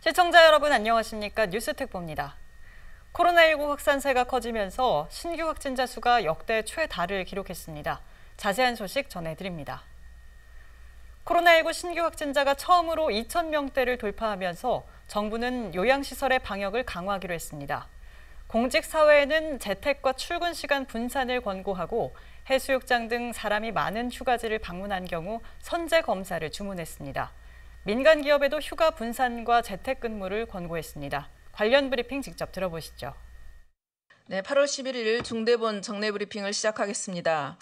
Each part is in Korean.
시청자 여러분 안녕하십니까? 뉴스특보입니다. 코로나19 확산세가 커지면서 신규 확진자 수가 역대 최다를 기록했습니다. 자세한 소식 전해드립니다. 코로나19 신규 확진자가 처음으로 2,000명대를 돌파하면서 정부는 요양시설의 방역을 강화하기로 했습니다. 공직사회에는 재택과 출근 시간 분산을 권고하고 해수욕장 등 사람이 많은 휴가지를 방문한 경우 선제 검사를 주문했습니다. 민간 기업에도 휴가 분산과 재택근무를 권고했습니다. 관련 브리핑 직접 들어보시죠. 네, 8월 11일 중대본 정례 브리핑을 시작하겠습니다.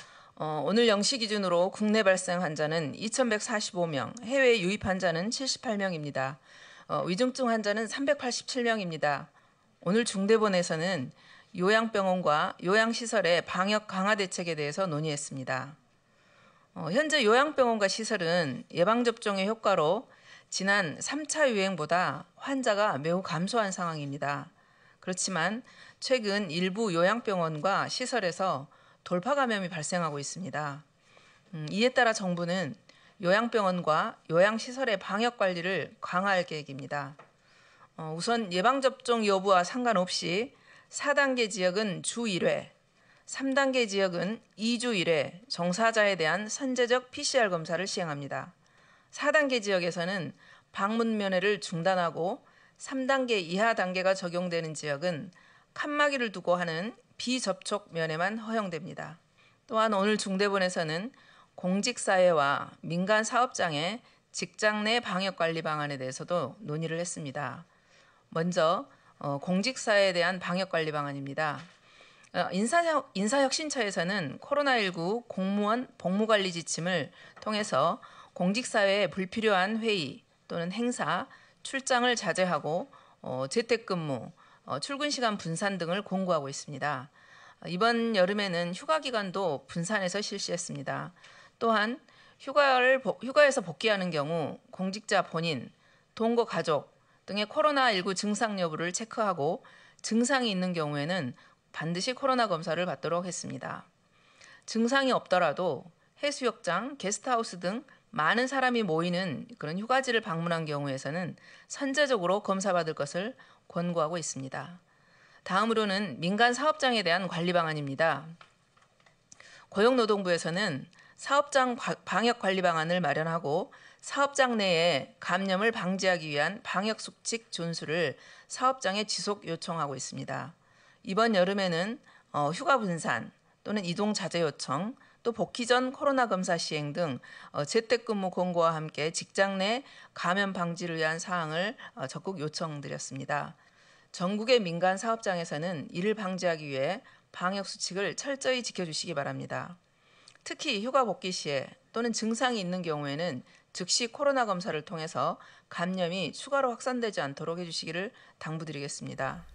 오늘 0시 기준으로 국내 발생 환자는 2,145명, 해외 유입 환자는 78명입니다. 위중증 환자는 387명입니다. 오늘 중대본에서는 요양병원과 요양시설의 방역 강화 대책에 대해서 논의했습니다. 현재 요양병원과 시설은 예방접종의 효과로 지난 3차 유행보다 환자가 매우 감소한 상황입니다. 그렇지만 최근 일부 요양병원과 시설에서 돌파 감염이 발생하고 있습니다. 이에 따라 정부는 요양병원과 요양시설의 방역 관리를 강화할 계획입니다. 우선 예방접종 여부와 상관없이 4단계 지역은 주 1회, 3단계 지역은 2주 1회 정사자에 대한 선제적 PCR 검사를 시행합니다. 4단계 지역에서는 방문 면회를 중단하고 3단계 이하 단계가 적용되는 지역은 칸막이를 두고 하는 비접촉 면회만 허용됩니다. 또한 오늘 중대본에서는 공직사회와 민간 사업장의 직장 내 방역관리 방안에 대해서도 논의를 했습니다. 먼저 공직사회에 대한 방역관리 방안입니다. 인사혁신처에서는 코로나19 공무원 복무관리 지침을 통해서 공직사회에 불필요한 회의 또는 행사, 출장을 자제하고 재택근무, 출근 시간 분산 등을 공고하고 있습니다. 이번 여름에는 휴가 기간도 분산해서 실시했습니다. 또한 휴가에서 복귀하는 경우 공직자 본인, 동거 가족 등의 코로나19 증상 여부를 체크하고 증상이 있는 경우에는 반드시 코로나 검사를 받도록 했습니다. 증상이 없더라도 해수욕장, 게스트하우스 등 많은 사람이 모이는 그런 휴가지를 방문한 경우에서는 선제적으로 검사받을 것을 권고하고 있습니다. 다음으로는 민간 사업장에 대한 관리 방안입니다. 고용노동부에서는 사업장 방역 관리 방안을 마련하고 사업장 내에 감염을 방지하기 위한 방역 수칙 준수를 사업장에 지속 요청하고 있습니다. 이번 여름에는 휴가 분산 또는 이동 자제 요청, 또 복귀 전 코로나 검사 시행 등 재택근무 권고와 함께 직장 내 감염 방지를 위한 사항을 적극 요청드렸습니다. 전국의 민간 사업장에서는 이를 방지하기 위해 방역 수칙을 철저히 지켜주시기 바랍니다. 특히 휴가 복귀 시에 또는 증상이 있는 경우에는 즉시 코로나 검사를 통해서 감염이 추가로 확산되지 않도록 해주시기를 당부드리겠습니다.